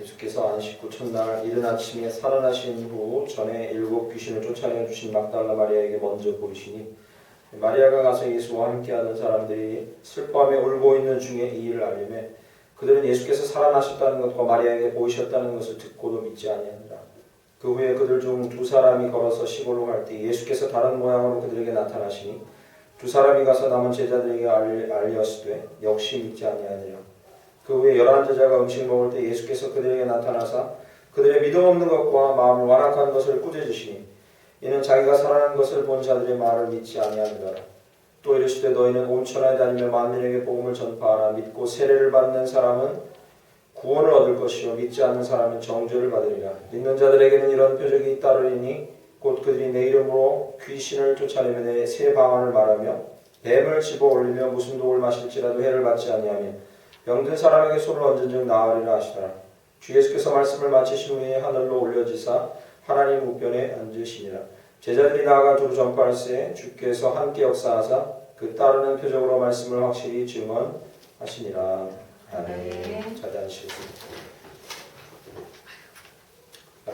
예수께서 안식 후 첫날 이른 아침에 살아나신 후 전에 7 귀신을 쫓아내 주신 막달라 마리아에게 먼저 보이시니 마리아가 가서 예수와 함께하던 사람들이 슬퍼하며 울고 있는 중에 이 일을 알림에 그들은 예수께서 살아나셨다는 것과 마리아에게 보이셨다는 것을 듣고도 믿지 아니하니라. 그 후에 그들 중 2 사람이 걸어서 시골로 갈 때 예수께서 다른 모양으로 그들에게 나타나시니 2 사람이 가서 남은 제자들에게 알리었으되 역시 믿지 아니하니라. 그 후에 11 제자가 음식을 먹을 때 예수께서 그들에게 나타나사 그들의 믿음 없는 것과 마음을 완악한 것을 꾸짖으시니 이는 자기가 살아난 것을 본 자들의 말을 믿지 아니하느라. 또 이르시되 너희는 온 천하에 다니며 만민에게 복음을 전파하라. 믿고 세례를 받는 사람은 구원을 얻을 것이요 믿지 않는 사람은 정죄를 받으리라. 믿는 자들에게는 이런 표적이 따르리니 곧 그들이 내 이름으로 귀신을 쫓아내며 내 새 방언을 말하며 뱀을 집어 올리며 무슨 독을 마실지라도 해를 받지 아니하며 병든 사람에게 손을 얹은즉 나으리라 하시더라. 주 예수께서 말씀을 마치신 후에 하늘로 올려지사 하나님 우편에 앉으시니라. 제자들이 나아가 두루 전파할세 주께서 함께 역사하사 그 따르는 표적으로 말씀을 확실히 증언하시니라. 아멘. 자리 앉으시겠습니다.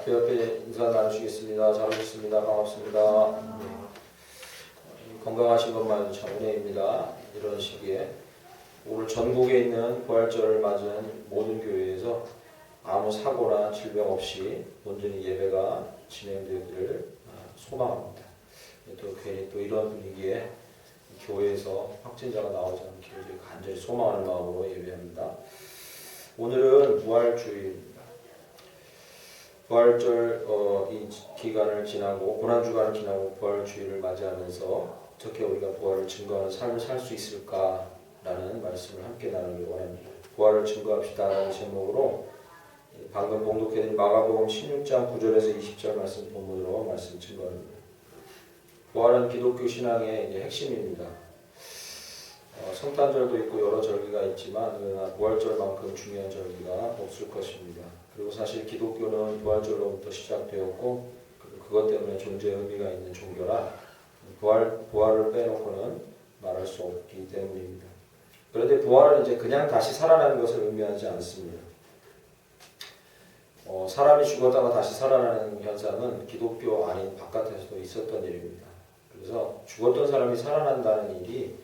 옆에 인사 나누시겠습니다. 잘 오셨습니다. 반갑습니다. 건강하신 것만 참 은혜입니다. 이런 시기에 오늘 전국에 있는 부활절을 맞은 모든 교회에서 아무 사고나 질병 없이 온전히 예배가 진행되기를 소망합니다. 또 괜히 또 이런 분위기에 교회에서 확진자가 나오지 않기를 간절히 소망하는 마음으로 예배합니다. 오늘은 부활주일입니다. 부활절 이 기간을 지나고 고난주간을 지나고 부활주일을 맞이하면서 어떻게 우리가 부활을 증거하는 삶을 살 수 있을까라는 말씀을 함께 나누기 원합니다. 부활을 증거합시다라는 제목으로 방금 봉독해드린 마가복음 16장 9절에서 20절 말씀 본문으로 말씀 증거합니다. 부활은 기독교 신앙의 핵심입니다. 성탄절도 있고 여러 절기가 있지만 부활절만큼 중요한 절기가 없을 것입니다. 그리고 사실 기독교는 부활절로부터 시작되었고 그것 때문에 존재의 의미가 있는 종교라 부활을 빼놓고는 말할 수 없기 때문입니다. 그런데 부활은 이제 그냥 다시 살아나는 것을 의미하지 않습니다. 사람이 죽었다가 다시 살아나는 현상은 기독교 아닌 바깥에서도 있었던 일입니다. 그래서 죽었던 사람이 살아난다는 일이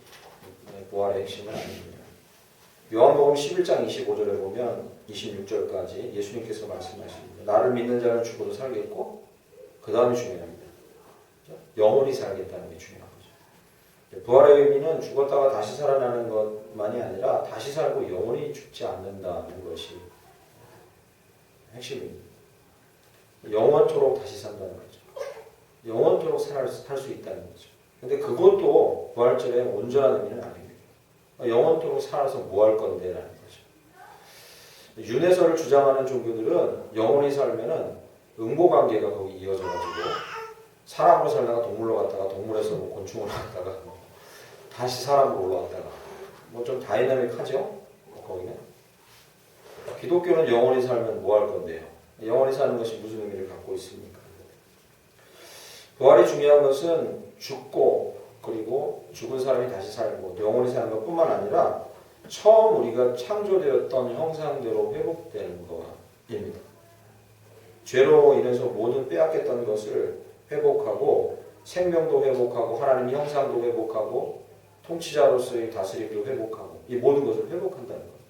부활의 핵심은 아닙니다. 요한복음 11장 25절에 보면 26절까지 예수님께서 말씀하십니다. 나를 믿는 자는 죽어도 살겠고 그 다음이 중요합니다. 영원히 살겠다는 게 중요한 거죠. 부활의 의미는 죽었다가 다시 살아나는 것만이 아니라 다시 살고 영원히 죽지 않는다는 것이 핵심입니다. 영원토록 다시 산다는 거죠. 영원토록 살 수 있다는 거죠. 근데 그것도 부활절의 온전한 의미는 아닙니다. 영원토록 살아서 뭐 할 건데 라는 거죠. 윤회설을 주장하는 종교들은 영원히 살면은 응보관계가 거기 이어져가지고 사람으로 살다가 동물로 갔다가 동물에서 뭐 곤충으로 갔다가 다시 사람으로 올라왔다가 뭐 좀 다이나믹하죠? 거기는. 기독교는 영원히 살면 뭐 할 건데요? 영원히 사는 것이 무슨 의미를 갖고 있습니까? 부활이 중요한 것은 죽고 그리고 죽은 사람이 다시 살고 영원히 사는 것뿐만 아니라 처음 우리가 창조되었던 형상대로 회복되는 것입니다. 죄로 인해서 모든 빼앗겼던 것을 회복하고 생명도 회복하고 하나님 형상도 회복하고 통치자로서의 다스림도 회복하고 이 모든 것을 회복한다는 것.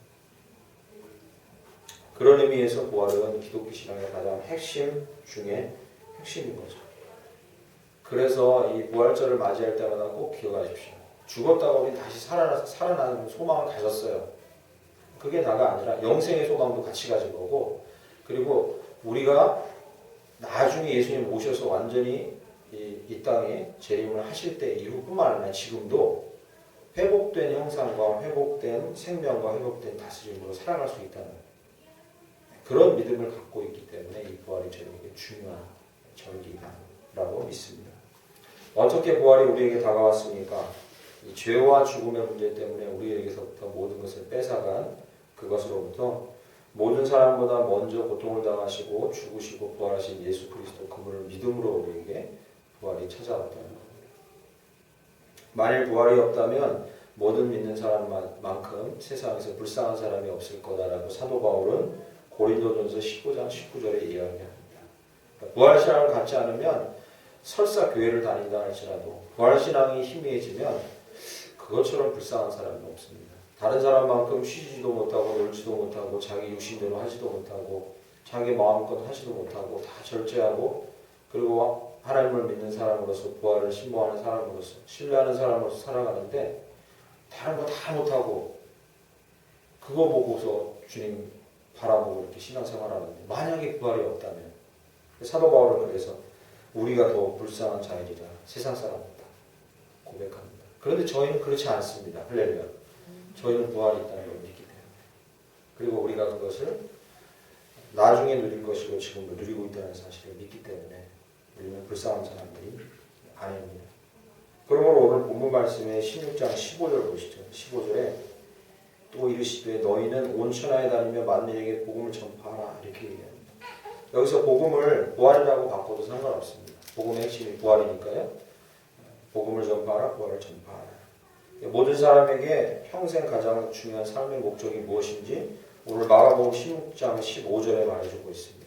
그런 의미에서 부활은 기독교 신앙의 가장 핵심 중에 핵심인 거죠. 그래서 이 부활절을 맞이할 때마다 꼭 기억하십시오. 죽었다가 우리 다시 살아나는 소망을 가졌어요. 그게 다가 아니라 영생의 소망도 같이 가진 거고 그리고 우리가 나중에 예수님 오셔서 완전히 이 땅에 재림을 하실 때 이후뿐만 아니라 지금도 회복된 형상과 회복된 생명과 회복된 다스림으로 살아갈 수 있다는 그런 믿음을 갖고 있기 때문에 이 부활이 저에게 중요한 절기라고 믿습니다. 어떻게 부활이 우리에게 다가왔습니까? 이 죄와 죽음의 문제 때문에 우리에게서부터 모든 것을 뺏어간 그것으로부터 모든 사람보다 먼저 고통을 당하시고 죽으시고 부활하신 예수 그리스도 그분을 믿음으로 우리에게 부활이 찾아왔다는 겁니다. 만일 부활이 없다면 모든 믿는 사람만큼 세상에서 불쌍한 사람이 없을 거다라고 사도 바울은 고린도전서 15장 19절에 이야기합니다. 그러니까 부활신앙을 갖지 않으면 설사 교회를 다닌다 할지라도 부활신앙이 희미해지면 그것처럼 불쌍한 사람은 없습니다. 다른 사람만큼 쉬지도 못하고 놀지도 못하고 자기 육신대로 하지도 못하고 자기 마음껏 하지도 못하고 다 절제하고 그리고 하나님을 믿는 사람으로서 부활을 신봉하는 사람으로서 신뢰하는 사람으로서 살아가는데 다른 거 다 못하고 그거 보고서 주님 바라보고 이렇게 신앙생활하는데 만약에 부활이 없다면 사도 바울은 그래서 우리가 더 불쌍한 자이리라 세상 사람보다 고백합니다. 그런데 저희는 그렇지 않습니다. 할렐루야. 저희는 부활이 있다는 걸 믿기 때문에 그리고 우리가 그것을 나중에 누릴 것이고 지금도 누리고 있다는 사실을 믿기 때문에 우리는 불쌍한 사람들이 아닙니다. 그러므로 오늘 본문 말씀에 16장 15절 보시죠. 15절에 또 이르시되 너희는 온 천하에 다니며 만민에게 복음을 전파하라 이렇게 얘기합니다. 여기서 복음을 부활이라고 바꿔도 상관없습니다. 복음의 핵심이 부활이니까요. 복음을 전파하라, 부활을 전파하라. 모든 사람에게 평생 가장 중요한 삶의 목적이 무엇인지 오늘 마가복음 16장 15절에 말해주고 있습니다.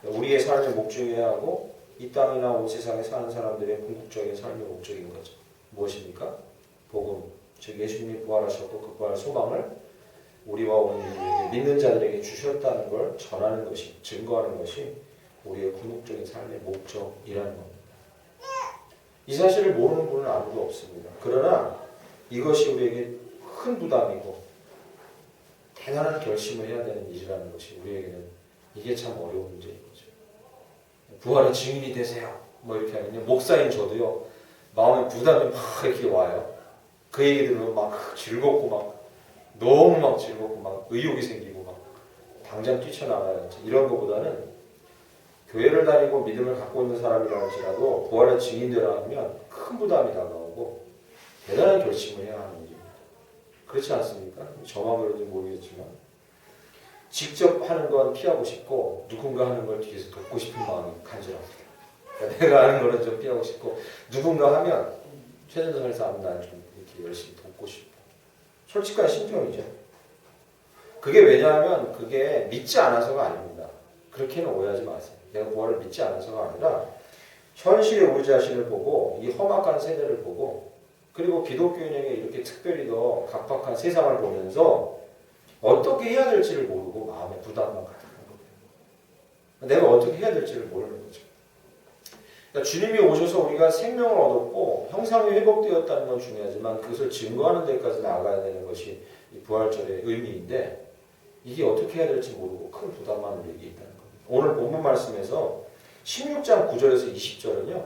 우리의 삶의 목적이어야 하고 이 땅이나 온 세상에 사는 사람들의 궁극적인 삶의 목적인 거죠. 무엇입니까? 복음, 즉 예수님이 부활하셨고 그 부활 소망을 우리와 온 인류에게 믿는 자들에게 주셨다는 걸 전하는 것이, 증거하는 것이 우리의 궁극적인 삶의 목적이라는 겁니다. 이 사실을 모르는 분은 아무도 없습니다. 그러나 이것이 우리에게 큰 부담이고 대단한 결심을 해야 되는 일이라는 것이 우리에게는 이게 참 어려운 문제인 거죠. 부활의 증인이 되세요. 뭐 이렇게 하면요. 목사인 저도요. 마음에 부담이 막 이렇게 와요. 그 얘기 들으면 막 즐겁고 막 너무 막 즐겁고 막 의욕이 생기고 막 당장 뛰쳐나가야 이런 것보다는 교회를 다니고 믿음을 갖고 있는 사람이라 할지라도 부활의 증인되라 하면 큰 부담이 다가오고 대단한 결심을 해야 하는 일입니다. 그렇지 않습니까? 저만 그런지 모르겠지만 직접 하는 건 피하고 싶고 누군가 하는 걸 뒤에서 돕고 싶은 마음이 간절합니다. 그러니까 내가 하는 거는 좀 피하고 싶고 누군가 하면 최전선에서 하면 난 좀 이렇게 열심히 돕고 싶고 솔직한 심정이죠. 그게 왜냐하면 그게 믿지 않아서가 아닙니다. 그렇게는 오해하지 마세요. 내가 부활을 믿지 않아서가 아니라 현실의 우리 자신을 보고 이 험악한 세대를 보고 그리고 기독교인에게 이렇게 특별히 더 각박한 세상을 보면서 어떻게 해야 될지를 모르고 마음에 부담만 가득한 거예요. 내가 어떻게 해야 될지를 모르는 거죠. 그러니까 주님이 오셔서 우리가 생명을 얻었고 형상이 회복되었다는 건 중요하지만 그것을 증거하는 데까지 나아가야 되는 것이 이 부활절의 의미인데 이게 어떻게 해야 될지 모르고 큰 부담만 우리에게 있다는 겁니다. 오늘 본문 말씀에서 16장 9절에서 20절은요.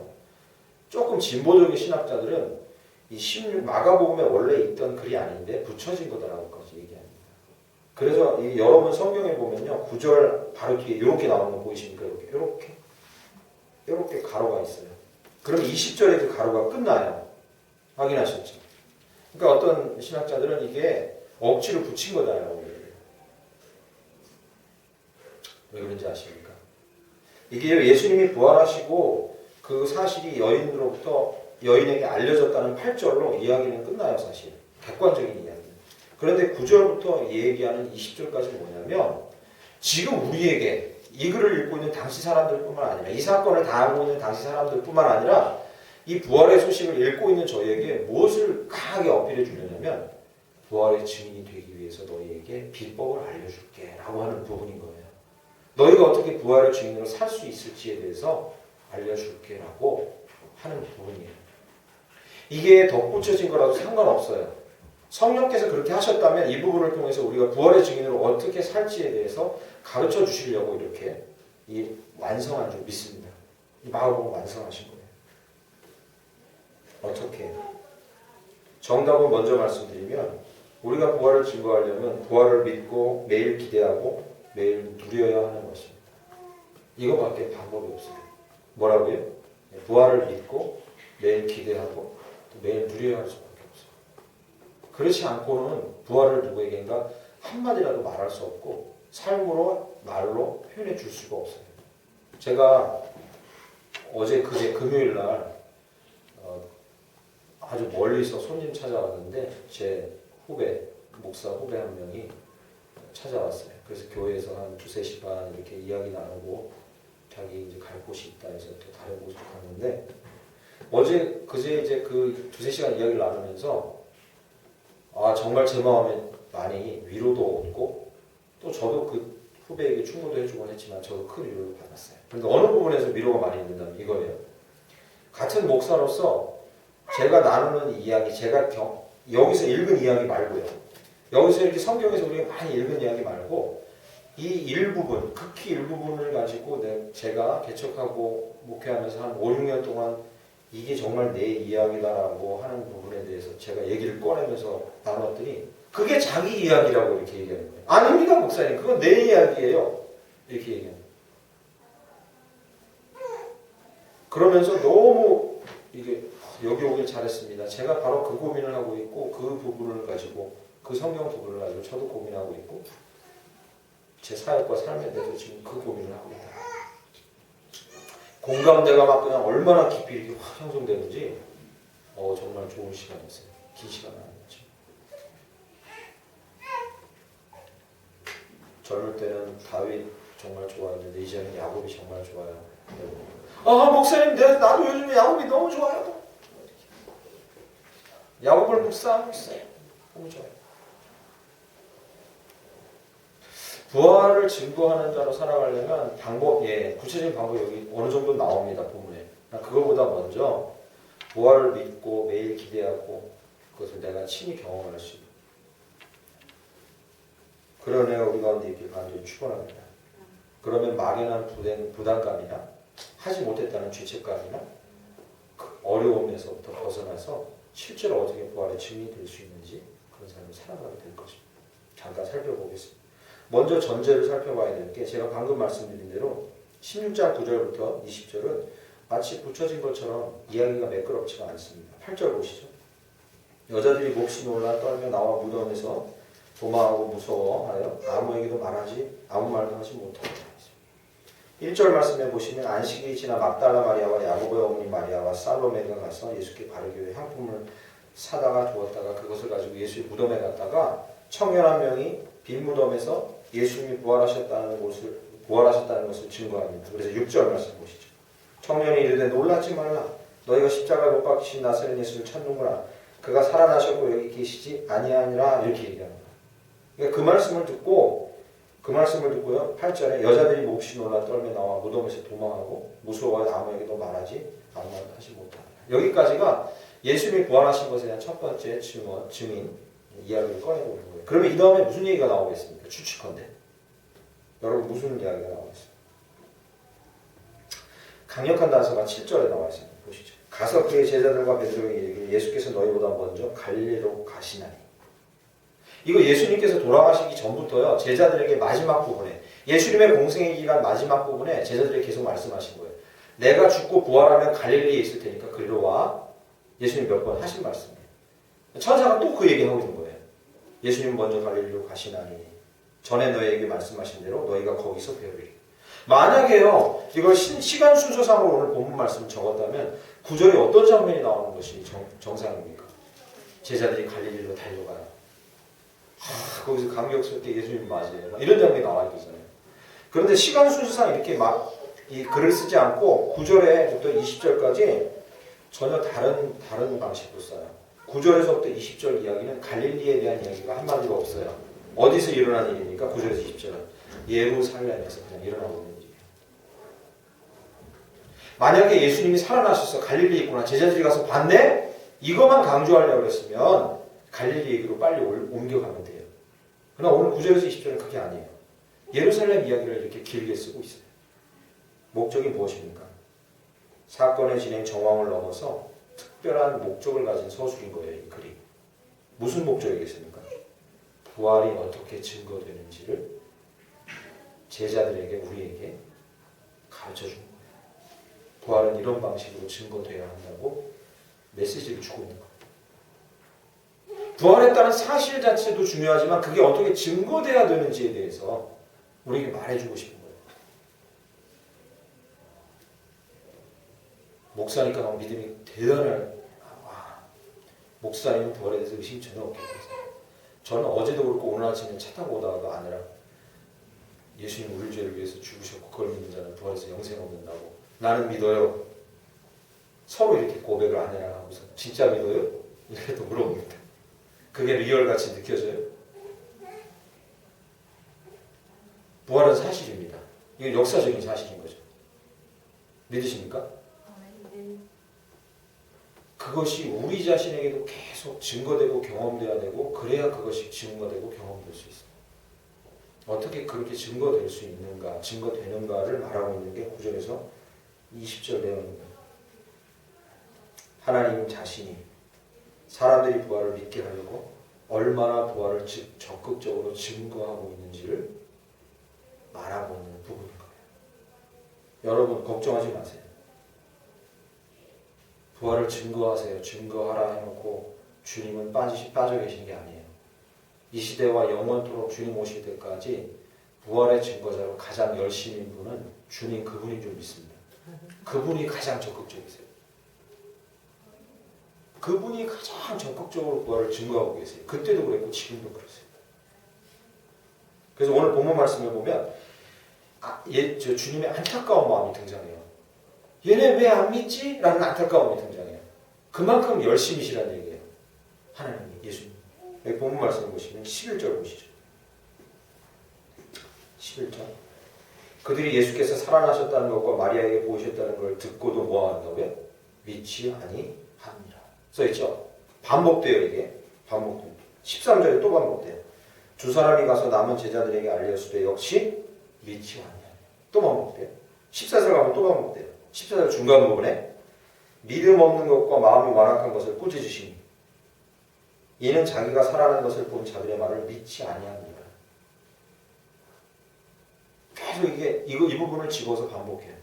조금 진보적인 신학자들은 이 16 마가복음에 원래 있던 글이 아닌데 붙여진 거다라고까지 얘기합니다. 그래서 이 여러분 성경에 보면요. 9절 바로 뒤에 이렇게 나오는 거 보이십니까? 이렇게 가로가 있어요. 그럼 20절에 그 가로가 끝나요. 확인하셨죠? 그러니까 어떤 신학자들은 이게 억지로 붙인 거다라고 얘기해요. 왜 그런지 아십니까? 이게 예수님이 부활하시고 그 사실이 여인에게 알려졌다는 8절로 이야기는 끝나요. 사실 객관적인 이야기. 그런데 9절부터 얘기하는 20절까지 뭐냐면 지금 우리에게 이 글을 읽고 있는 당시 사람들뿐만 아니라 이 사건을 당하고 있는 당시 사람들뿐만 아니라 이 부활의 소식을 읽고 있는 저희에게 무엇을 강하게 어필해 주려냐면 부활의 증인이 되기 위해서 너희에게 비법을 알려줄게 라고 하는 부분인 거예요. 너희가 어떻게 부활의 증인으로 살 수 있을지에 대해서 알려줄게 라고 하는 부분이에요. 이게 덧붙여진 거라도 상관없어요. 성령께서 그렇게 하셨다면 이 부분을 통해서 우리가 부활의 증인으로 어떻게 살지에 대해서 가르쳐 주시려고 이렇게 완성한 줄 믿습니다. 이 마음으로 완성하신 거예요. 어떻게? 정답은 먼저 말씀드리면 우리가 부활을 증거하려면 부활을 믿고 매일 기대하고 매일 누려야 하는 것입니다. 이거밖에 방법이 없어요. 뭐라고요? 부활을 믿고 매일 기대하고 또 매일 누려야 할 수밖에 없어요. 그렇지 않고는 부활을 누구에겐가 한마디라도 말할 수 없고 삶으로 말로 표현해 줄 수가 없어요. 제가 그제 금요일 날 아주 멀리서 손님 찾아왔는데 제 목사 후배 한 명이 찾아왔어요. 그래서 교회에서 한 2-3시간 이렇게 이야기 나누고 자기 이제 갈 곳이 있다 해서 또 다른 곳으로 갔는데 그제 이제 그 2-3시간 이야기를 나누면서 정말 제 마음에 많이 위로도 얻고 또 저도 그 후배에게 충고도 해주곤 했지만 저도 큰 위로를 받았어요. 그런데 어느 부분에서 위로가 많이 된다면 이거예요. 같은 목사로서 제가 나누는 이야기, 제가 여기서 읽은 이야기 말고요. 여기서 이렇게 성경에서 우리가 많이 읽은 이야기 말고 이 일부분, 극히 일부분을 가지고 제가 개척하고 목회하면서 한 5-6년 동안 이게 정말 내 이야기다라고 하는 부분에 대해서 제가 얘기를 꺼내면서 나눴더니 그게 자기 이야기라고 이렇게 얘기하는 거예요. 아닙니다, 목사님. 그건 내 이야기예요. 이렇게 얘기하는 거예요. 그러면서 너무 이게 여기 오길 잘했습니다. 제가 바로 그 고민을 하고 있고 그 부분을 가지고 그 성경 부분을 가지고 저도 고민하고 있고 제 사역과 삶에 대해서 지금 그 고민을 하고 있다. 공감대가 막 그냥 얼마나 깊이 이렇게 확 형성되는지 정말 좋은 시간이었어요. 긴 시간은 아니었죠. 젊을 때는 다윗 정말 좋아했는데 이제는 야곱이 정말 좋아요. 목사님 나도 요즘에 야곱이 너무 좋아요. 야곱을 묵상하고 있어요. 너무 좋아요. 부활을 증거하는 자로 살아가려면 구체적인 방법이 여기 어느 정도 나옵니다. 본문에. 그거보다 먼저 부활을 믿고 매일 기대하고 그것을 내가 친히 경험할 수 있는 그런 애가 우리 가운데 있길 간절히 축원합니다. 그러면 막연한 부담감이나 하지 못했다는 죄책감이나 그 어려움에서부터 벗어나서 실제로 어떻게 부활의 증인이 될 수 있는지 그런 삶을 살아가게 될 것입니다. 잠깐 살펴보겠습니다. 먼저 전제를 살펴봐야 될 게 제가 방금 말씀드린 대로 16장 9절부터 20절은 마치 붙여진 것처럼 이야기가 매끄럽지가 않습니다. 8절 보시죠. 여자들이 몹시 놀라 떨며 나와 무덤에서 도망하고 무서워하여 아무에게도 말하지 아무 말도 하지 못하고 1절 말씀에 보시면 안식일이 지나 막달라 마리아와 야고보의 어머니 마리아와 살로메가 가서 예수께 바르게 향품을 사다가 두었다가 그것을 가지고 예수의 무덤에 갔다가 청년 한 명이 빈 무덤에서 예수님이 부활하셨다는 것을 증거합니다. 그래서 6절 말씀 보시죠. 청년이 이르되 놀라지 말라. 너희가 십자가에 못 박히신 나사렛 예수를 찾는구나. 그가 살아나셨고 여기 계시지 아니하니라 이렇게 얘기하는 거예요. 그러니까 그 말씀을 듣고요. 8절에 여자들이 몹시 놀라 떨며 나와 무덤에서 도망하고 무서워하여 아무에게도 말하지 아무 말도 하지 못하니라. 여기까지가 예수님이 부활하신 것에 대한 첫 번째 증인 이야기를 꺼내고 있는 거예요. 그러면 이 다음에 무슨 얘기가 나오겠습니까? 추측컨대. 여러분 무슨 이야기가 나오겠습니까? 강력한 단서가 7절에 나와 있습니다. 보시죠. 가서 그의 제자들과 베드로에게 이르기를 예수께서 너희보다 먼저 갈릴리로 가시나니. 이거 예수님께서 돌아가시기 전부터요. 제자들에게 마지막 부분에 예수님의 공생의 기간 마지막 부분에 제자들에게 계속 말씀하신 거예요. 내가 죽고 부활하면 갈릴리에 있을 테니까 그리로 와. 예수님 몇 번 하신 말씀이에요. 천사가 또 그 얘기하고 있는 거예요. 예수님 먼저 갈릴리로 가시나니 전에 너희에게 말씀하신 대로 너희가 거기서 배우리라. 만약에요 이걸 시간 순서상으로 오늘 본문 말씀을 적었다면 9절에 어떤 장면이 나오는 것이 정상입니까? 제자들이 갈릴리로 달려가요. 거기서 감격스럽게 예수님 맞이해요. 이런 장면이 나와야 되잖아요. 그런데 시간 순서상 이렇게 막 이 글을 쓰지 않고 9절에부터 20절까지 전혀 다른 방식으로 써요. 9절에서부터 20절 이야기는 갈릴리에 대한 이야기가 한마디도 없어요. 어디서 일어난 일입니까? 9절에서 20절은 예루살렘에서 그냥 일어나고 있는 일이에요. 만약에 예수님이 살아나셔서 갈릴리에 있구나 제자들이 가서 봤네? 이것만 강조하려고 했으면 갈릴리 얘기로 빨리 옮겨가면 돼요. 그러나 오늘 9절에서 20절은 그게 아니에요. 예루살렘 이야기를 이렇게 길게 쓰고 있어요. 목적이 무엇입니까? 사건의 진행 정황을 넘어서 특별한 목적을 가진 서술인 거예요. 이 글이. 무슨 목적이겠습니까? 부활이 어떻게 증거되는지를 제자들에게 우리에게 가르쳐준 거예요. 부활은 이런 방식으로 증거되어야 한다고 메시지를 주고 있는 거예요. 부활했다는 사실 자체도 중요하지만 그게 어떻게 증거돼야 되는지에 대해서 우리에게 말해주고 싶은 거예요. 목사니까 너무 믿음이 대단할 목사님은 부활에 대해서 의심이 전혀 없겠어요. 저는 어제도 그렇고 오늘 아침에 차 타고 오다가 아니라 예수님 우리 죄를 위해서 죽으셨고 그걸 믿는 자는 부활해서 영생 얻는다고. 나는 믿어요. 서로 이렇게 고백을 아내랑 하고서 진짜 믿어요? 이렇게 또 물어봅니다. 그게 리얼같이 느껴져요? 부활은 사실입니다. 이건 역사적인 사실인 거죠. 믿으십니까? 그것이 우리 자신에게도 계속 증거되고 경험돼야 되고 그래야 그것이 증거되고 경험될 수 있습니다. 어떻게 그렇게 증거될 수 있는가, 증거되는가를 말하고 있는 게 9절에서 20절 내용입니다. 하나님 자신이 사람들이 부활을 믿게 하려고 얼마나 부활을 적극적으로 증거하고 있는지를 말하고 있는 부분인 거예요. 여러분 걱정하지 마세요. 부활을 증거하세요. 증거하라 해놓고 주님은 빠져 계신 게 아니에요. 이 시대와 영원토록 주님 오실 때까지 부활의 증거자로 가장 열심인 분은 주님 그분인 줄 믿습니다. 그분이 가장 적극적이세요. 그분이 가장 적극적으로 부활을 증거하고 계세요. 그때도 그랬고 지금도 그러세요. 그래서 오늘 본문 말씀을 보면 주님의 안타까운 마음이 등장해요. 얘네 왜 안 믿지? 라는 안타까움이 등장해요. 그만큼 열심이시라는 얘기예요. 하나님이, 예수님. 여기 본문 말씀을 보시면 11절 보시죠. 11절. 그들이 예수께서 살아나셨다는 것과 마리아에게 보이셨다는 걸 듣고도 뭐한다고요? 믿지 아니합니다. 써있죠? 반복돼요, 이게. 반복돼요. 13절에 또 반복돼요. 두 사람이 가서 남은 제자들에게 알렸을 때 역시 믿지 아니합니다. 또 반복돼요. 14절 가면 또 반복돼요. 14절 중간 부분에 믿음 없는 것과 마음이 완악한 것을 꾸짖으시니 이는 자기가 살아난 것을 본 자들의 말을 믿지 아니합니다. 계속 이 부분을 집어서 반복해요.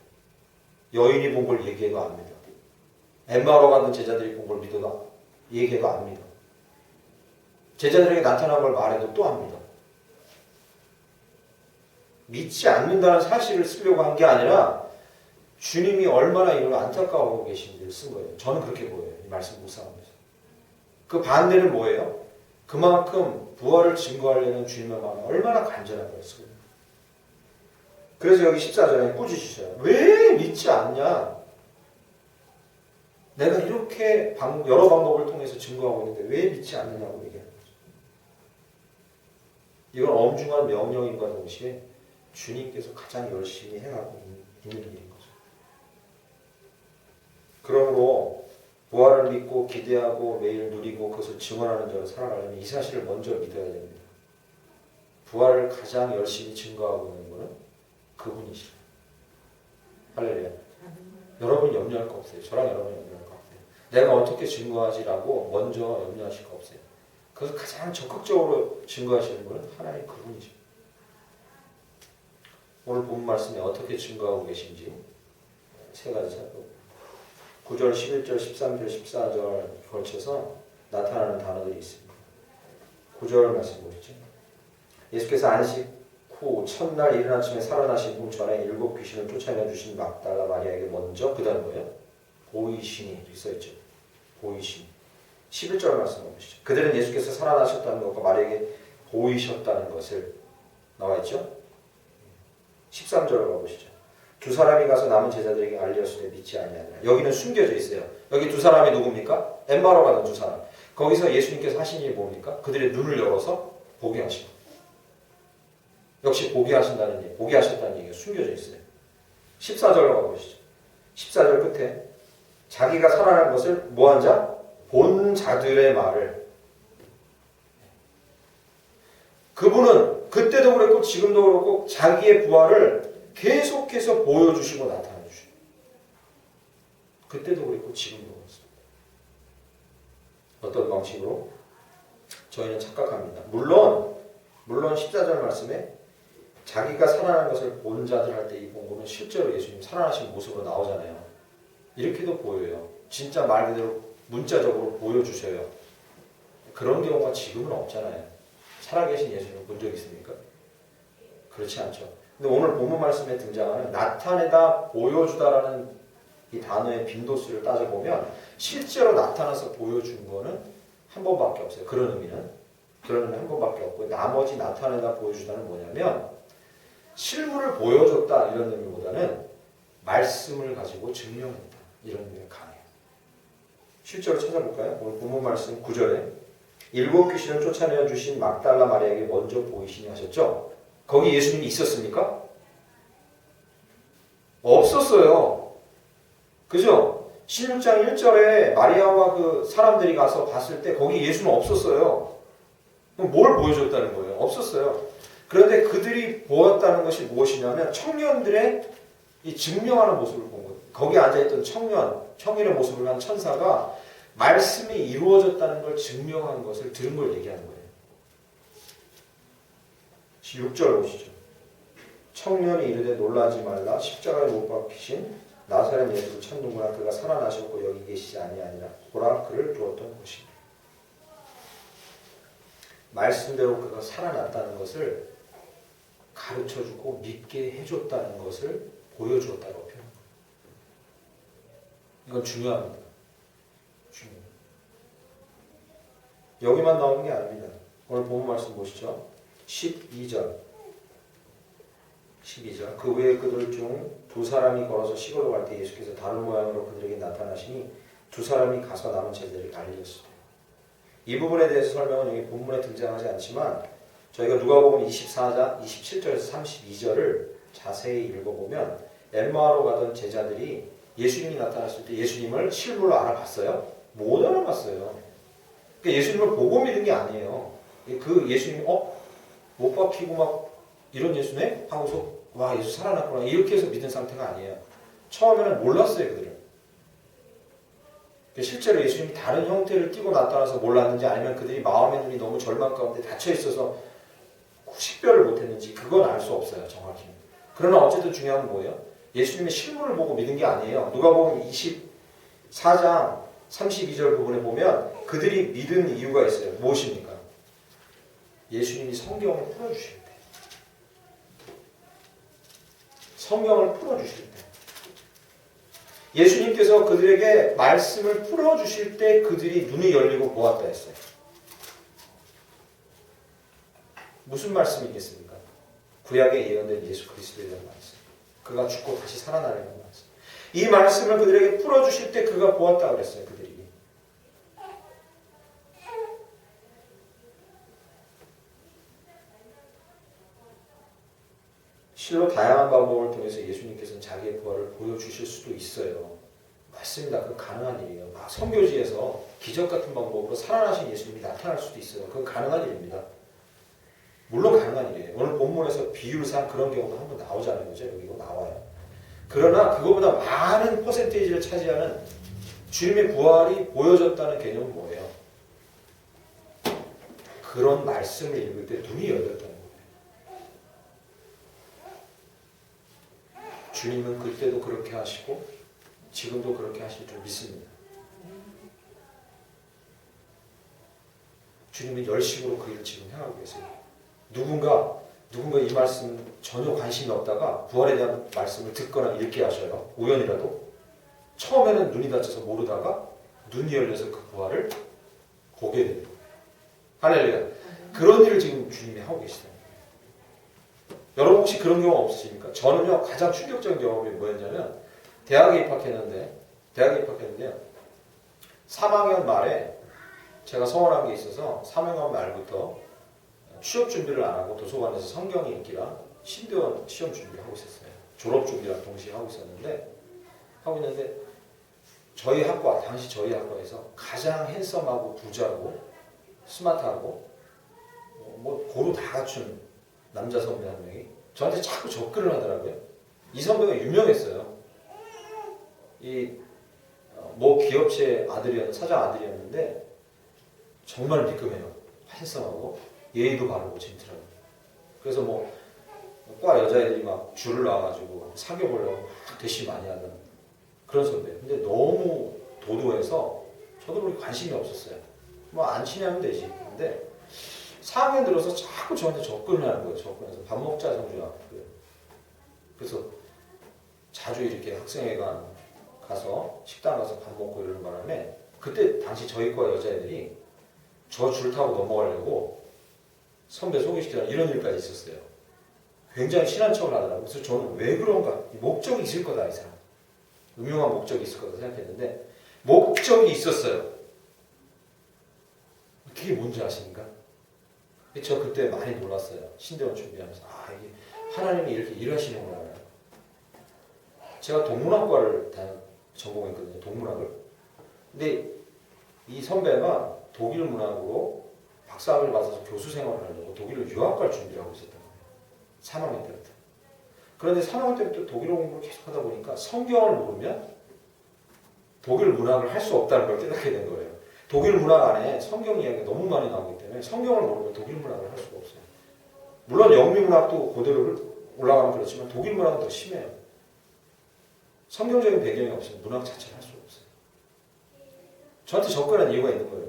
여인이 본 걸 얘기해도 안 믿어. 엠마오로 갔는 제자들이 본 걸 믿어도 얘기해도 안 믿어. 제자들에게 나타난 걸 말해도 또 안 믿어. 믿지 않는다는 사실을 쓰려고 한 게 아니라 주님이 얼마나 이걸 안타까워하고 계신지를 쓴 거예요. 저는 그렇게 보여요. 이 말씀 묵상하면서. 그 반대는 뭐예요? 그만큼 부활을 증거하려는 주님의 마음이 얼마나 간절한 거였어요. 그래서 여기 14절에 꾸짖으셔요. 왜 믿지 않냐? 내가 이렇게 여러 방법을 통해서 증거하고 있는데 왜 믿지 않느냐고 얘기하는 거죠. 이건 엄중한 명령인과 동시에 주님께서 가장 열심히 해가고 있는 일인 거죠. 그러므로 부활을 믿고 기대하고 매일 누리고 그것을 증언하는 자로 살아가려면 이 사실을 먼저 믿어야 됩니다. 부활을 가장 열심히 증거하고 있는 분은 그분이시죠. 할렐루야. 여러분 염려할 거 없어요. 저랑 여러분 염려할 거 없어요. 내가 어떻게 증거하지라고 먼저 염려하실 거 없어요. 그래서 가장 적극적으로 증거하시는 분은 하나님 그분이죠. 오늘 본 말씀에 어떻게 증거하고 계신지 세 가지 살펴보고 9절, 11절, 13절, 14절 걸쳐서 나타나는 단어들이 있습니다. 9절 말씀 보시죠. 예수께서 안식 후 첫날 이른 아침에 살아나신 후 전에 7 귀신을 쫓아내주신 막달라 마리아에게 먼저 그 다음 뭐예요? 보이시니 써있죠. 보이시니 11절 말씀 보시죠. 그들은 예수께서 살아나셨다는 것과 마리아에게 보이셨다는 것을 나와있죠. 13절로 가보시죠. 두 사람이 가서 남은 제자들에게 알렸을 때 믿지 아니하니라. 여기는 숨겨져 있어요. 여기 두 사람이 누굽니까? 엠마오로 가는 두 사람. 거기서 예수님께서 하신 일이 뭡니까? 그들의 눈을 열어서 보게 하시고. 역시 보게 하신다는 얘기, 보게 하셨다는 얘기가 숨겨져 있어요. 14절로 가보시죠. 14절 끝에 자기가 살아난 것을 뭐한 자? 본 자들의 말을. 그분은 그때도 그랬고 지금도 그렇고 자기의 부활을 계속해서 보여주시고 나타내주시고 그때도 그랬고 지금도 그렇습니다. 어떤 방식으로? 저희는 착각합니다. 물론 14절 말씀에 자기가 살아난 것을 본 자들 할 때 이 본문은 실제로 예수님 살아나신 모습으로 나오잖아요. 이렇게도 보여요. 진짜 말 그대로 문자적으로 보여주셔요. 그런 경우가 지금은 없잖아요. 살아계신 예수님을 본 적 있습니까? 그렇지 않죠. 근데 오늘 본문 말씀에 등장하는 나타내다 보여주다라는 이 단어의 빈도수를 따져보면 실제로 나타나서 보여준 거는 한 번밖에 없어요. 그런 의미는 한 번밖에 없고 나머지 나타내다 보여주다는 뭐냐면 실물을 보여줬다 이런 의미보다는 말씀을 가지고 증명했다 이런 의미가 강해요. 실제로 찾아볼까요? 오늘 본문 말씀 9절에 일곱 귀신을 쫓아내어 주신 막달라 마리아에게 먼저 보이시니 하셨죠? 거기 예수님이 있었습니까? 없었어요. 그죠? 16장 1절에 마리아와 그 사람들이 가서 봤을 때 거기 예수는 없었어요. 그럼 뭘 보여줬다는 거예요? 없었어요. 그런데 그들이 보았다는 것이 무엇이냐면 청년들의 이 증명하는 모습을 본 거예요. 거기 앉아있던 청년의 모습을 한 천사가 말씀이 이루어졌다는 걸 증명한 것을 들은 걸 얘기하는 거예요. 6절 보시죠. 청년이 이르되 놀라지 말라 십자가에 못 박히신 나사렛 예수를 찾는구나. 그가 살아나셨고 여기 계시지 아니하니라. 보라 그를 두었던 것이니. 말씀대로 그가 살아났다는 것을 가르쳐주고 믿게 해줬다는 것을 보여주었다고 표현합니다. 이건 중요합니다. 중요해요. 여기만 나오는 게 아닙니다. 오늘 본문 말씀 보시죠. 12절 그 외에 그들 중 두 사람이 걸어서 시골로 갈 때 예수께서 다른 모양으로 그들에게 나타나시니 두 사람이 가서 남은 제자들에게 알렸을 때 이 부분에 대해서 설명은 여기 본문에 등장하지 않지만 저희가 누가복음 24장 27절에서 32절을 자세히 읽어보면 엠마오로 가던 제자들이 예수님이 나타났을 때 예수님을 실물로 알아봤어요? 못 알아봤어요. 그러니까 예수님을 보고 믿은 게 아니에요. 그 예수님이 못 박히고 막 이런 예수네? 하고서 와 예수 살아났구나 이렇게 해서 믿은 상태가 아니에요. 처음에는 몰랐어요 그들은. 실제로 예수님이 다른 형태를 띠고 나타나서 몰랐는지 아니면 그들이 마음의 눈이 너무 절망 가운데 닫혀있어서 식별을 못했는지 그건 알 수 없어요 정확히. 그러나 어쨌든 중요한 건 뭐예요? 예수님의 실물을 보고 믿은 게 아니에요. 누가복음 24장 32절 부분에 보면 그들이 믿은 이유가 있어요. 무엇입니까? 예수님이 성경을 풀어주실 때. 성경을 풀어주실 때. 예수님께서 그들에게 말씀을 풀어주실 때 그들이 눈이 열리고 보았다 했어요. 무슨 말씀이겠습니까? 구약에 예언된 예수 그리스도에 대한 말씀. 그가 죽고 다시 살아나려는 말씀. 이 말씀을 그들에게 풀어주실 때 그가 보았다고 그랬어요. 그들이. 실로 다양한 방법을 통해서 예수님께서는 자기의 부활을 보여주실 수도 있어요. 맞습니다. 그건 가능한 일이에요. 선교지에서 기적 같은 방법으로 살아나신 예수님이 나타날 수도 있어요. 그건 가능한 일입니다. 물론 가능한 일이에요. 오늘 본문에서 비유상 그런 경우가 한번 나오잖아요. 그죠? 여기 이거 나와요. 그러나 그거보다 많은 퍼센테이지를 차지하는 주님의 부활이 보여졌다는 개념은 뭐예요? 그런 말씀을 읽을 때 눈이 열렸다는 거예요. 주님은 그때도 그렇게 하시고 지금도 그렇게 하실 줄 믿습니다. 주님은 열심으로 그 일을 지금 행하고 계세요. 누군가 이 말씀 전혀 관심이 없다가 부활에 대한 말씀을 듣거나 읽게 하셔요. 우연이라도. 처음에는 눈이 닫혀서 모르다가 눈이 열려서 그 부활을 보게 되는 거예요. 할렐루야. 그런 일을 지금 주님이 하고 계시다. 여러분 혹시 그런 경험 없으십니까? 저는요 가장 충격적인 경험이 뭐였냐면 대학에 입학했는데요 3학년 말에 제가 서운한 게 있어서 3학년 말부터 취업 준비를 안 하고 도서관에서 성경 읽기랑 신대원 시험 준비를 하고 있었어요. 졸업 준비랑 동시에 하고 있는데 당시 저희 학과에서 가장 핸섬하고 부자고 스마트하고 뭐 고루 다 갖춘 남자 선배 한 명이 저한테 자꾸 접근을 하더라고요. 이 선배가 유명했어요. 뭐 기업체 사장 아들이었는데 정말 미끈해요. 핸섬하고 예의도 바르고 젠틀하고. 그래서 과 여자애들이 막 줄을 나와가지고 사귀어보려고 막 대시 많이 하던 그런 선배예요. 근데 너무 도도해서 저도 그렇게 관심이 없었어요. 안 친하면 되지. 근데 4학년 들어서 자꾸 저한테 접근을 하는 거예요. 접근해서 밥 먹자 성주야. 그래서 자주 이렇게 학생회관 가서 식당 가서 밥 먹고 이러는 바람에 그때 당시 저희 과 여자애들이 저 줄 타고 넘어가려고 선배 소개시키라 이런 일까지 있었어요. 굉장히 친한 척을 하더라고요. 그래서 저는 왜 그런가? 목적이 있을 거다, 이 사람. 음흉한 목적이 있을 거다 생각했는데 목적이 있었어요. 그게 뭔지 아십니까? 저 그때 많이 놀랐어요. 신대원 준비하면서. 이게 하나님이 이렇게 일하시는구나. 제가 동문학과를 전공했거든요. 동문학을. 근데 이 선배가 독일 문학으로 박사학위를 받아서 교수 생활을 하려고 독일로 유학 갈 준비를 하고 있었던 거예요. 3학년 때부터. 그런데 3학년 때부터 독일어 공부를 계속 하다 보니까 성경을 모르면 독일 문학을 할 수 없다는 걸 깨닫게 된 거예요. 독일 문학 안에 성경 이야기가 너무 많이 나오기 때문에 성경을 모르면 독일 문학을 할 수가 없어요. 물론 영미 문학도 그대로 올라가면 그렇지만 독일 문학은 더 심해요. 성경적인 배경이 없으면 문학 자체를 할 수가 없어요. 저한테 접근한 이유가 있는 거예요.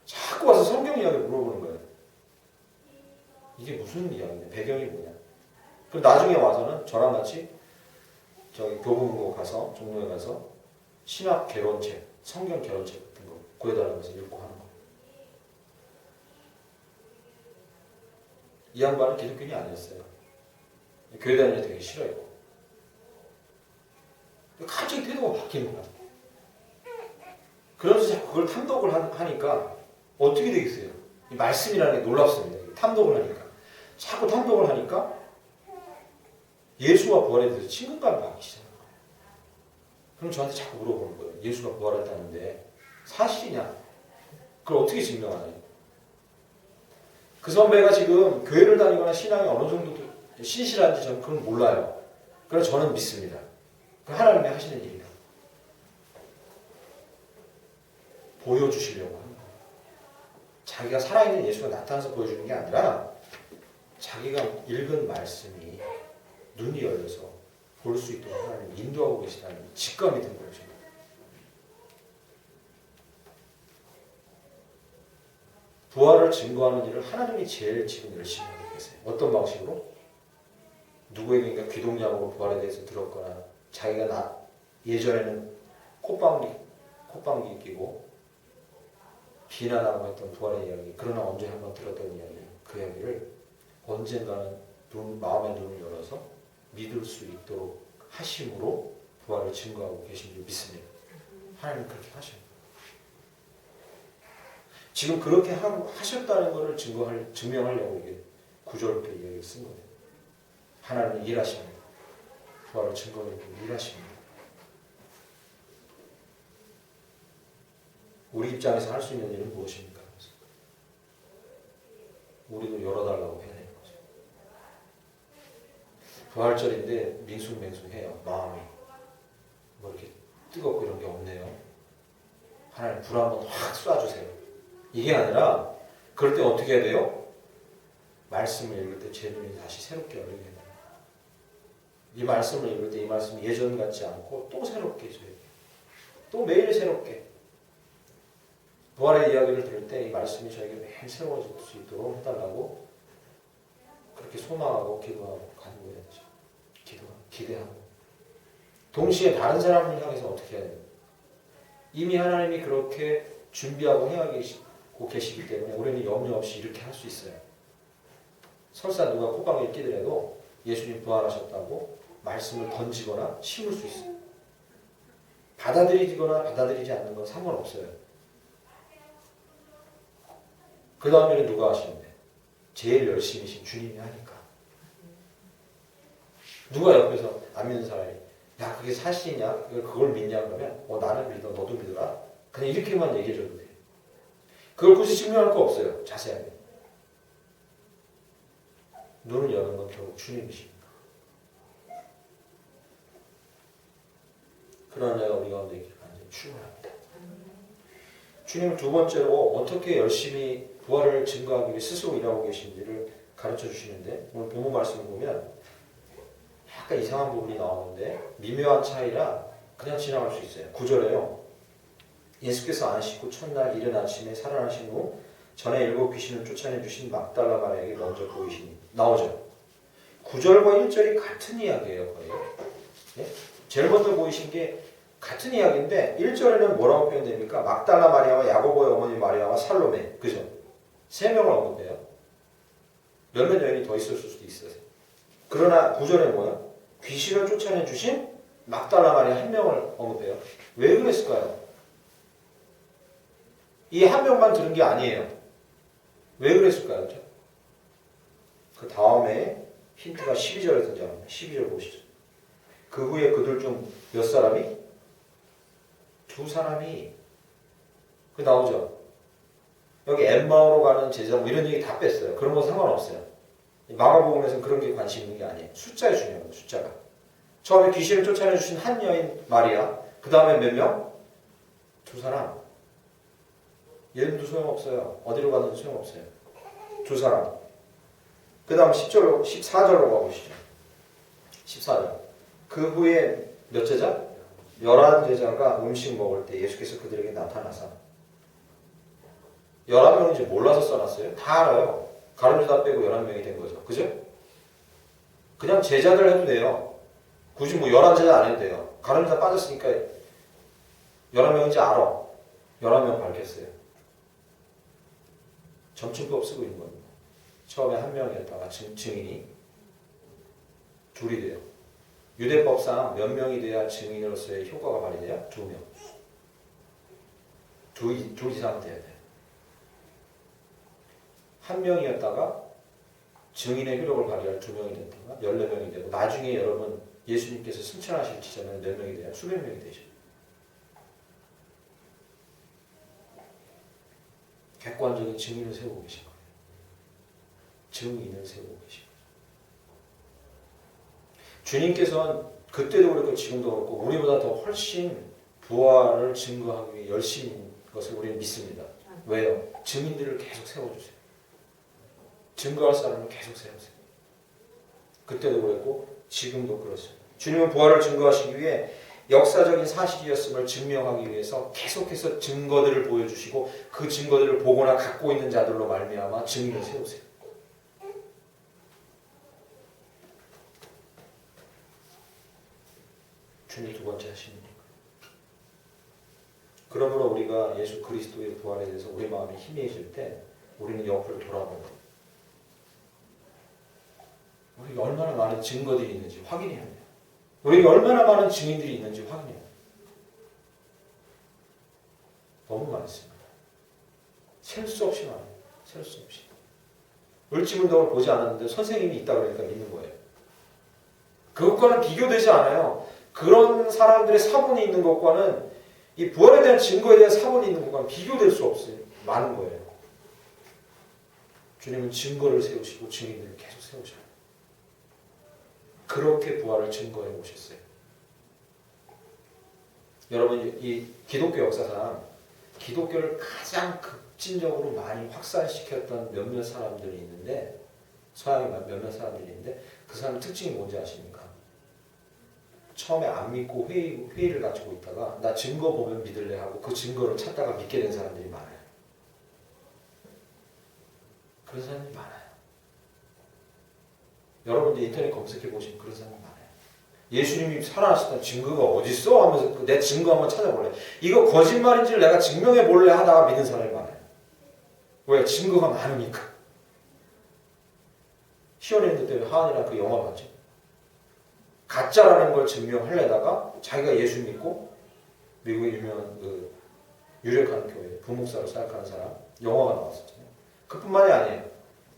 자꾸 와서 성경 이야기를 물어보는 거예요. 이게 무슨 이야기냐? 배경이 뭐냐? 그럼 나중에 와서는 저랑 같이 저기 교보문고 가서 종로에 가서 신학 개론책, 성경 개론책 같은 거 구해달라면서 읽고 하는 거. 이 양반은 기독교인이 아니었어요. 교회 다니는 거 되게 싫어했고. 갑자기 태도가 바뀌는 거야. 그러면서 자꾸 그걸 탐독을 하니까 어떻게 되겠어요? 이 말씀이라는 게 놀랍습니다. 탐독을 하니까. 자꾸 탐독을 하니까 예수와 부활에 대해서 친근감을 받기 시작해요. 그럼 저한테 자꾸 물어보는 거예요. 예수가 부활했다는데 사실이냐? 그걸 어떻게 증명하냐? 그 선배가 지금 교회를 다니거나 신앙이 어느 정도 신실한지 저는 그건 몰라요. 그래서 저는 믿습니다. 그 하나님이 하시는 일이다. 보여주시려고 하는 거예요. 자기가 살아있는 예수가 나타나서 보여주는 게 아니라 자기가 읽은 말씀이 눈이 열려서 볼 수 있도록 하나님이 인도하고 계시다는 직감이 든 거죠. 부활을 증거하는 일을 하나님이 제일 지금 열심히 하고 계세요. 어떤 방식으로? 누구에게인가 귀동냥으로 부활에 대해서 들었거나 자기가 예전에는 콧방귀 끼고 비난하고 했던 부활의 이야기, 그러나 언제 한번 들었던 이야기, 그 이야기를 언젠가는 마음의 눈을 열어서 믿을 수 있도록 하심으로 부활을 증거하고 계신 줄 믿습니다. 하나님 그렇게 하셔요. 지금 그렇게 하셨다는 것을 증명하려고 이게 9절 때 이야기를 쓴 거예요. 하나님이 일하십니다. 부활을 증거하려고 일하십니다. 우리 입장에서 할 수 있는 일은 무엇입니까? 우리도 열어달라고 해야 되는 거죠. 부활절인데 밍숭맹숭해요. 마음이 뭐 이렇게 뜨겁고 이런 게 없네요. 하나님 불 한번 확 쏴주세요. 이게 아니라 그럴 때 어떻게 해야 돼요? 말씀을 읽을 때 제 눈이 다시 새롭게 열리게 돼요. 이 말씀을 읽을 때 이 말씀이 예전 같지 않고 또 새롭게 해줘야 돼요. 또 매일 새롭게. 부활의 이야기를 들을 때 이 말씀이 저에게 매일 새로워질 수 있도록 해달라고 그렇게 소망하고 기도하고 간구해야죠. 기대하고. 동시에 다른 사람을 향해서 어떻게 해야 돼요? 이미 하나님이 그렇게 준비하고 해하고 계시기 때문에 우리는 염려 없이 이렇게 할 수 있어요. 설사 누가 콧방귀를 끼더라도 예수님 부활하셨다고 말씀을 던지거나 심을 수 있어요. 받아들이거나 받아들이지 않는 건 상관없어요. 그 다음에는 누가 하시는데? 제일 열심히신 주님이 하니까. 누가 옆에서 안 믿는 사람이 야 그게 사실이냐? 그걸 믿냐? 그러면 나는 믿어 너도 믿어라. 그냥 이렇게만 얘기해줘도 돼. 그걸 굳이 증명할 거 없어요. 자세하게. 눈을 여는 건 결국 주님이십니다. 그러나 우리 가운데 있기를 간절히 축원합니다. 주님은 두 번째로 어떻게 열심히 부활을 증거하기 위해 스스로 일하고 계신지를 가르쳐 주시는데 오늘 본문 말씀을 보면 약간 이상한 부분이 나오는데 미묘한 차이라 그냥 지나갈 수 있어요. 9절에요. 예수께서 안식 후 첫날 이른 아침에 살아나신 후 전에 7 귀신을 쫓아내주신 막달라 마리아에게 먼저 보이시니 나오죠. 9절과 1절이 같은 이야기예요. 거의. 네? 제일 먼저 보이신 게 같은 이야기인데 1절에는 뭐라고 표현됩니까? 막달라 마리아와 야고보의 어머니 마리아와 살로메. 그죠? 3명을 언급해요. 몇몇 여인이 더 있을 수도 수도 있어요. 그러나 구절에 뭐야? 귀신을 쫓아내 주신 막달라 마리아 한 명을 언급해요. 왜 그랬을까요? 이 한 명만 들은 게 아니에요. 왜 그랬을까요? 그 다음에 힌트가 12절에 등장합니다. 12절 보시죠. 그 후에 그들 중 몇 사람이? 두 사람이 그 나오죠. 여기 엠마오로 가는 제자 뭐 이런 얘기 다 뺐어요. 그런 건 상관없어요. 마가복음에서는 그런 게 관심 있는 게 아니에요. 숫자에 중요한 거예요. 숫자가. 처음에 귀신을 쫓아내 주신 한 여인 마리아, 그 다음에 몇 명? 두 사람. 얘들도 소용없어요. 어디로 가든지 소용없어요. 두 사람. 그 다음 10절로 14절로 가보시죠. 14절. 그 후에 몇 제자? 11제자가 음식 먹을 때 예수께서 그들에게 나타나서 11명인지 몰라서 써놨어요. 다 알아요. 가룟유다 빼고 11명이 된 거죠. 그죠? 그냥 제자들 해도 돼요. 굳이 뭐 11제자 안 해도 돼요. 가룟유다 빠졌으니까 11명인지 알아. 11명 밝혔어요. 점층법 쓰고 있는 겁니다. 처음에 한 명이었다가 증인이 둘이 돼요. 유대법상 몇 명이 돼야 증인으로서의 효과가 발휘돼요? 2명. 둘 이상 돼야 돼요. 한 명이었다가 증인의 효력을 발휘할 2명이 됐다가 14명이 되고 나중에 여러분 예수님께서 승천하실 지점에는 몇 명이 돼요? 수백 명이 되죠. 객관적인 증인을 세우고 계신 거예요. 증인을 세우고 계신 거예요. 주님께서는 그때도 그렇고 지금도 그렇고 우리보다 더 훨씬 부활을 증거하기 위해 열심인 것을 우리는 믿습니다. 왜요? 증인들을 계속 세워주세요. 증거할 사람을 계속 세우세요. 그때도 그랬고 지금도 그렇습니다. 주님은 부활을 증거하시기 위해 역사적인 사실이었음을 증명하기 위해서 계속해서 증거들을 보여주시고 그 증거들을 보거나 갖고 있는 자들로 말미암아 증인을 세우세요. 주님 두 번째 하시는 일. 그러므로 우리가 예수 그리스도의 부활에 대해서 우리 마음이 희미해질 때 우리는 옆을 돌아보고 우리가 얼마나 많은 증거들이 있는지 확인해야 돼요. 우리가 얼마나 많은 증인들이 있는지 확인해야 돼요. 너무 많습니다. 셀 수 없이 많아요. 셀 수 없이. 을지문덕을 보지 않았는데 선생님이 있다 그러니까 믿는 거예요. 그것과는 비교되지 않아요. 그런 사람들의 사본이 있는 것과는 이 부활에 대한 증거에 대한 사본이 있는 것과는 비교될 수 없어요. 많은 거예요. 주님은 증거를 세우시고 증인들을 계속 세우셔요. 그렇게 부활을 증거해 오셨어요. 여러분 이 기독교 역사상 기독교를 가장 급진적으로 많이 확산시켰던 몇몇 사람들이 있는데 서양의 몇몇 사람들이 있는데 그 사람 특징이 뭔지 아십니까? 처음에 안 믿고 회의를 가지고 있다가 나 증거 보면 믿을래 하고 그 증거를 찾다가 믿게 된 사람들이 많아요. 그런 사람들이 많아요. 여러분들 인터넷 검색해 보시면 그런 사람이 많아요. 예수님이 살아나셨다는 증거가 어딨어? 하면서 내 증거 한번 찾아볼래. 이거 거짓말인지를 내가 증명해 볼래 하다가 믿는 사람이 많아요. 왜? 증거가 많으니까. 히어랜드 때문에 하은이랑 그 영화 봤죠. 가짜라는 걸 증명하려다가 자기가 예수 믿고 미국의 유명한 그 유력한 교회 부목사로 생각하는 사람 영화가 나왔었잖아요. 그뿐만이 아니에요.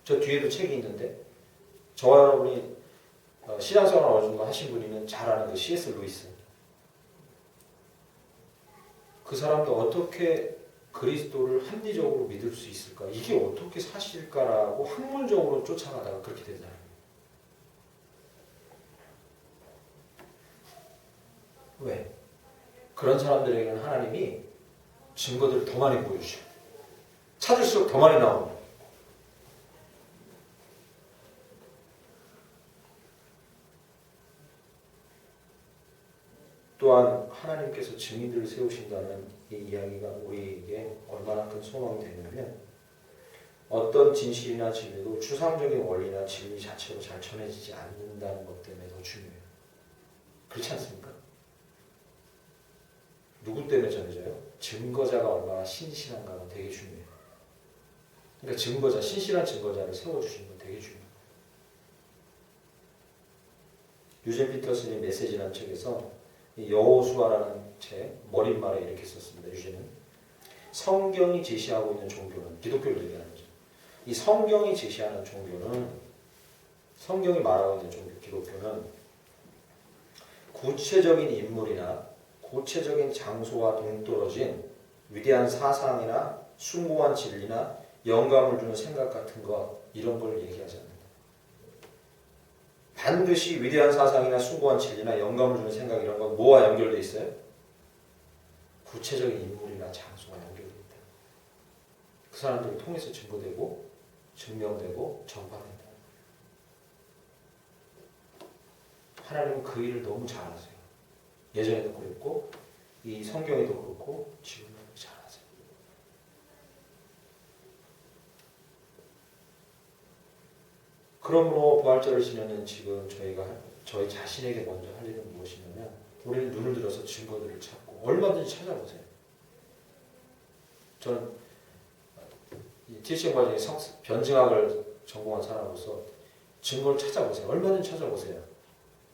저 뒤에도 책이 있는데 저와 여러분이 신앙생활 어느 정도 하신 분이면 잘 아는 그 C.S. 루이스. 그 사람도 어떻게 그리스도를 합리적으로 믿을 수 있을까? 이게 어떻게 사실일까라고 학문적으로 쫓아가다가 그렇게 되잖아요. 왜? 그런 사람들에게는 하나님이 증거들을 더 많이 보여주셔요. 찾을수록 더 많이 나옵니다. 또한 하나님께서 증인들을 세우신다는 이 이야기가 우리에게 얼마나 큰 소망이 되냐면 어떤 진실이나 진리도 추상적인 원리나 진리 자체로 잘 전해지지 않는다는 것 때문에 더 중요해요. 그렇지 않습니까? 누구 때문에 전해져요? 증거자가 얼마나 신실한가가 되게 중요해요. 그러니까 증거자, 신실한 증거자를 세워주시는 건 되게 중요해요. 유진 피터슨이 메시지라는 책에서 이 여호수아라는 책 머릿말에 이렇게 썼습니다. 유진은 성경이 제시하고 있는 종교는 기독교를 얘기하는 거죠. 이 성경이 제시하는 종교는 성경이 말하고 있는 종교 기독교는 구체적인 인물이나 구체적인 장소와 동떨어진 위대한 사상이나 숭고한 진리나 영감을 주는 생각 같은 것 이런 걸 얘기하지 않는다. 반드시 위대한 사상이나 숭고한 진리나 영감을 주는 생각 이런 건 뭐와 연결되어 있어요? 구체적인 인물이나 장소가 연결되어 있다. 그 사람들을 통해서 증거되고 증명되고 전파된다. 하나님은 그 일을 너무 잘하세요. 예전에도 그랬고 이 성경에도 그렇고 지금도 잘하세요. 그러므로 부활절을 지내는 지금 저희가 저희 자신에게 먼저 할 일은 무엇이냐면 우리는 눈을 들어서 증거들을 찾고 얼마든지 찾아보세요. 저는 이 티칭 과정에 변증학을 전공한 사람으로서 증거를 찾아보세요. 얼마든지 찾아보세요.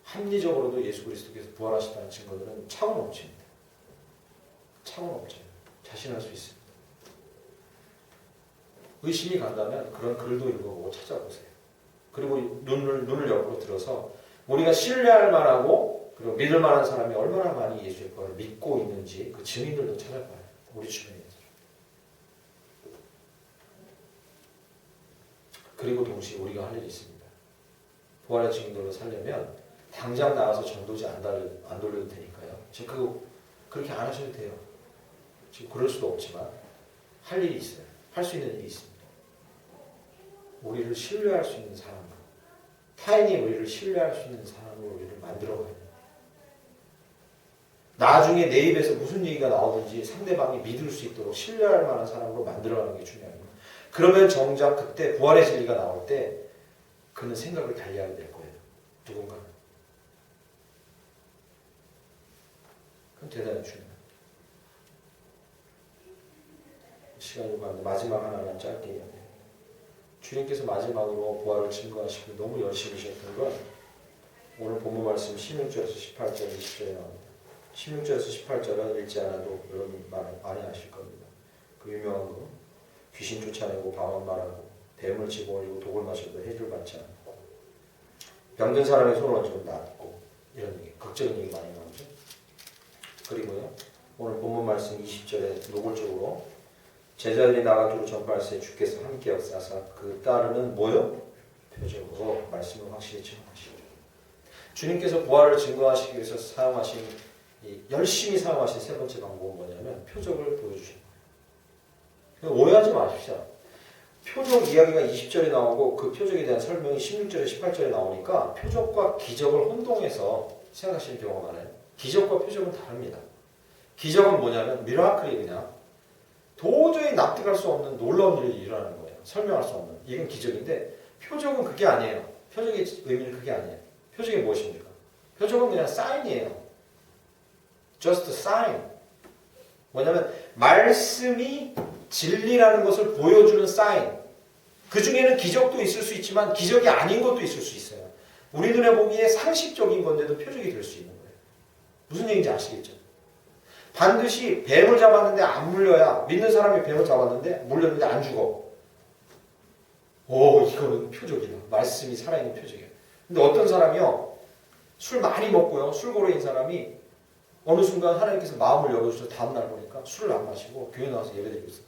합리적으로도 예수 그리스도께서 부활하셨다는 증거들은 차고 넘칩니다. 차고 넘쳐요. 자신할 수 있습니다. 의심이 간다면 그런 글도 읽어보고 찾아보세요. 그리고 눈을 옆으로 들어서 우리가 신뢰할 만하고 그리고 믿을 만한 사람이 얼마나 많이 예수의 부활을 믿고 있는지 그 증인들도 찾아봐요. 우리 주변에서. 그리고 동시에 우리가 할 일이 있습니다. 부활의 증인들로 살려면 당장 나가서 전도지 안 돌려도 되니까요. 지금 그렇게 안 하셔도 돼요. 지금 그럴 수도 없지만 할 일이 있어요. 할 수 있는 일이 있습니다. 우리를 신뢰할 수 있는 사람으로, 타인이 우리를 신뢰할 수 있는 사람으로 우리를 만들어가야 돼요. 나중에 내 입에서 무슨 얘기가 나오든지 상대방이 믿을 수 있도록 신뢰할 만한 사람으로 만들어가는 게 중요합니다. 그러면 정작 그때 부활의 진리가 나올 때 그는 생각을 달리하게 될 거예요. 누군가는. 그건 대단히 중요해요. 시간이 많은데 마지막 하나만 짧게 이야기해요. 주님께서 마지막으로 부활을 증거하시고 너무 열심히 하셨던 건 오늘 본문 말씀 16절에서 18절, 20절에 나옵니다. 16절에서 18절은 읽지 않아도 여러분 많이 아실 겁니다. 그 유명한 거 귀신 쫓아내고 방언 말하고 뱀을 집어올리고 독을 마셔도 해줄 받지 않고 병든 사람의 손을 얹으면 낫고 이런 얘기, 극적인 얘기 많이 나오죠. 그리고요 오늘 본문 말씀 20절에 노골적으로 제자들이 나가 두루 전파할새 주께서 함께 역사하사 그 따르는 뭐요? 표적으로 말씀을 확실히 증거하시죠. 주님께서 부활을 증거하시기 위해서 사용하신 열심히 사용하신 세 번째 방법은 뭐냐면 표적을 보여주신 거예요. 오해하지 마십시오. 표적 이야기가 20절에 나오고 그 표적에 대한 설명이 16절에 18절에 나오니까 표적과 기적을 혼동해서 생각하시는 경우가 많아요. 기적과 표적은 다릅니다. 기적은 뭐냐면 미라클이 그냥 도저히 납득할 수 없는 놀라운 일이 일어나는 거예요. 설명할 수 없는. 이건 기적인데 표적은 그게 아니에요. 표적의 의미는 그게 아니에요. 표적이 무엇입니까? 표적은 그냥 사인이에요. just sign. 뭐냐면 말씀이 진리라는 것을 보여주는 사인. 그 중에는 기적도 있을 수 있지만 기적이 아닌 것도 있을 수 있어요. 우리 눈에 보기에 상식적인 건데도 표적이 될 수 있는 거예요. 무슨 얘기인지 아시겠죠? 반드시 뱀을 잡았는데 안 물려야 믿는 사람이 뱀을 잡았는데 물렸는데 안 죽어. 오, 이거는 표적이다. 말씀이 살아있는 표적이에요. 근데 어떤 사람이요 술 많이 먹고요 술고래인 사람이 어느 순간 하나님께서 마음을 열어주셔서 다음날 보니까 술을 안 마시고 교회 나와서 예배드리고 있어요.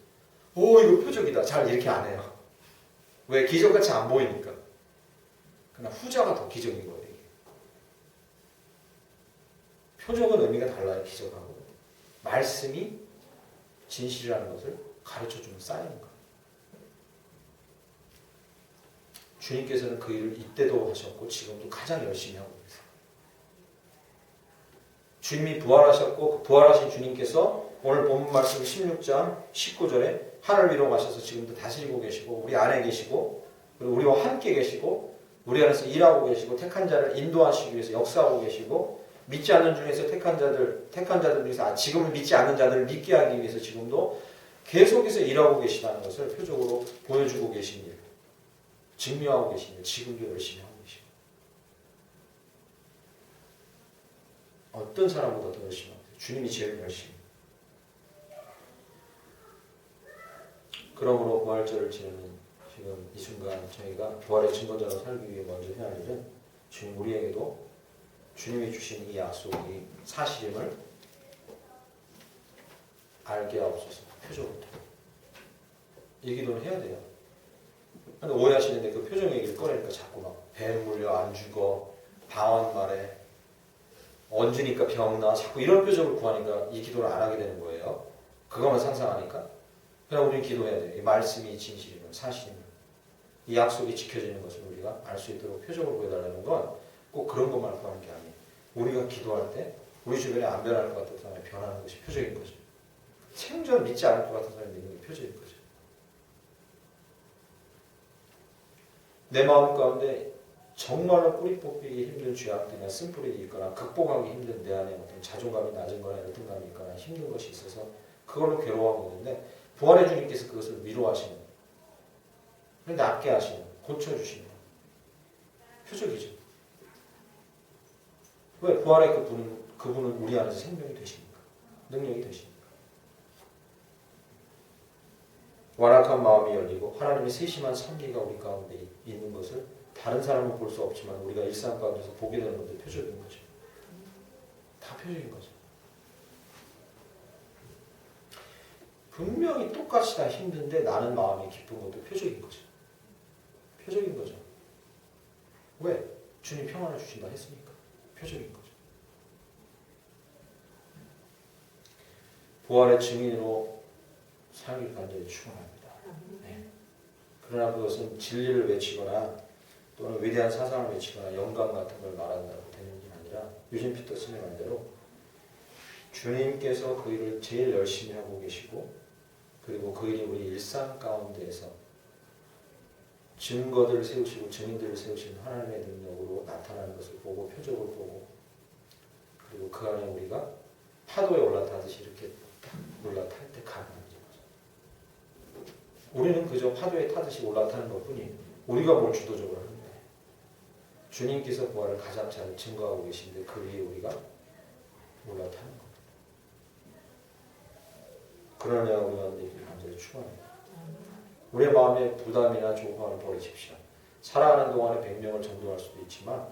오, 이거 표적이다. 잘 이렇게 안 해요. 왜? 기적같이 안 보이니까. 그러나 후자가 더 기적인 거예요. 이게. 표적은 의미가 달라요. 기적하고. 말씀이 진실이라는 것을 가르쳐주는 사인인 거예요. 주님께서는 그 일을 이때도 하셨고 지금도 가장 열심히 하고 계세요. 주님이 부활하셨고 그 부활하신 주님께서 오늘 본문 말씀 16장 19절에 하늘 위로 가셔서 지금도 다스리고 계시고 우리 안에 계시고 그리고 우리와 함께 계시고 우리 안에서 일하고 계시고 택한 자를 인도하시기 위해서 역사하고 계시고 믿지 않는 중에서 택한 자들 중에서 지금은 믿지 않는 자들을 믿게 하기 위해서 지금도 계속해서 일하고 계시다는 것을 표적으로 보여주고 계신 일, 증명하고 계신 일, 지금도 열심히 하고 계십니다. 어떤 사람보다 더 열심히 합니다. 주님이 제일 열심히. 그러므로 부활절을 지내는 지금 이 순간 저희가 부활의 증거자로 살기 위해 먼저 해야 할 일은 주님 우리에게도 주님이 주신 이 약속이 사실임을 알게 하옵소서. 표적으로 이 기도를 해야 돼요. 근데 오해하시는데 그 표정 얘기를 꺼내니까 자꾸 막 배 물려 안 죽어 방언 말해 얹으니까 병나 자꾸 이런 표정을 구하니까 이 기도를 안 하게 되는 거예요. 그것만 상상하니까. 그럼 우리는 기도해야 돼요. 이 말씀이 진실이면 사실이면 이 약속이 지켜지는 것을 우리가 알 수 있도록 표적을 보여달라는 건 꼭 그런 것만 구하는 게 아니에요. 우리가 기도할 때 우리 주변에 안 변할 것 같은 사람이 변하는 것이 표적인 거죠. 생전 믿지 않을 것 같은 사람이 믿는 게 표적인 거죠. 내 마음 가운데 정말로 뿌리 뽑히기 힘든 죄악들이나 쓴뿌리 있거나 극복하기 힘든 내 안에 어떤 자존감이 낮은 거나 열등감이 있거나 힘든 것이 있어서 그걸로 괴로워하고 있는데 부활의 주님께서 그것을 위로하시는, 낫게 하시는, 고쳐주시는 표적이죠. 왜? 부활의 그분은 우리 안에서 생명이 되시니까, 능력이 되시니까. 완악한 마음이 열리고 하나님의 세심한 섭리가 우리 가운데 있는 것을 다른 사람은 볼 수 없지만 우리가 일상 가운데서 보게 되는 것도 표적인 거죠. 다 표적인 거죠. 분명히 똑같이 다 힘든데 나는 마음이 기쁜 것도 표적인 거죠. 표적인 거죠. 왜? 주님 평안을 주신다 했으니까. 표적인 거죠. 부활의 증인으로 살기를 간절히 축원합니다. 네. 그러나 그것은 진리를 외치거나 또는 위대한 사상을 외치거나 영감 같은 걸 말한다고 되는 게 아니라 유진 피터슨의 말대로 주님께서 그 일을 제일 열심히 하고 계시고 그리고 그 일이 우리 일상 가운데에서 증거들을 세우시고 증인들을 세우시는 하나님의 능력으로 나타나는 것을 보고 표적을 보고 그리고 그 안에 우리가 파도에 올라타듯이 이렇게 딱 올라탈 때 가능한 거죠. 우리는 그저 파도에 타듯이 올라타는 것뿐이에요. 우리가 뭘 주도적으로 하는 거예요. 주님께서 부활을 가장 잘 증거하고 계신데 그 위에 우리가 올라타는 겁니다. 그러냐 우리가 내길 간절히 축원합니다. 우리의 마음에 부담이나 조급함을 버리십시오. 살아가는 동안에 100명을 전도할 수도 있지만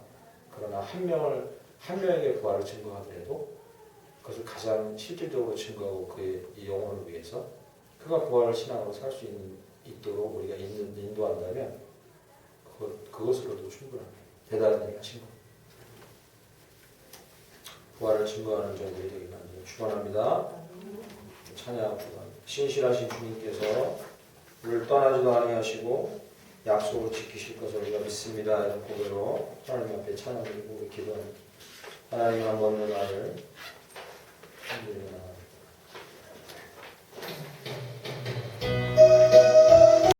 그러나 한 명에게 부활을 증거하더라도 그것을 가장 실질적으로 증거하고 그의 영혼을 위해서 그가 부활을 신앙으로 살 수 있도록 우리가 인도한다면 그것으로도 충분합니다. 대단히 하신 겁니다. 부활을 증거하는 자들이 되기를 축원합니다. 찬양합니다. 신실하신 주님께서 우리를 떠나지도 아니하시고 약속을 지키실 것을 우리가 믿습니다. 이런 고백으로 하나님 앞에 찬양드리고 기도합니다. 하나님 한 번의 말을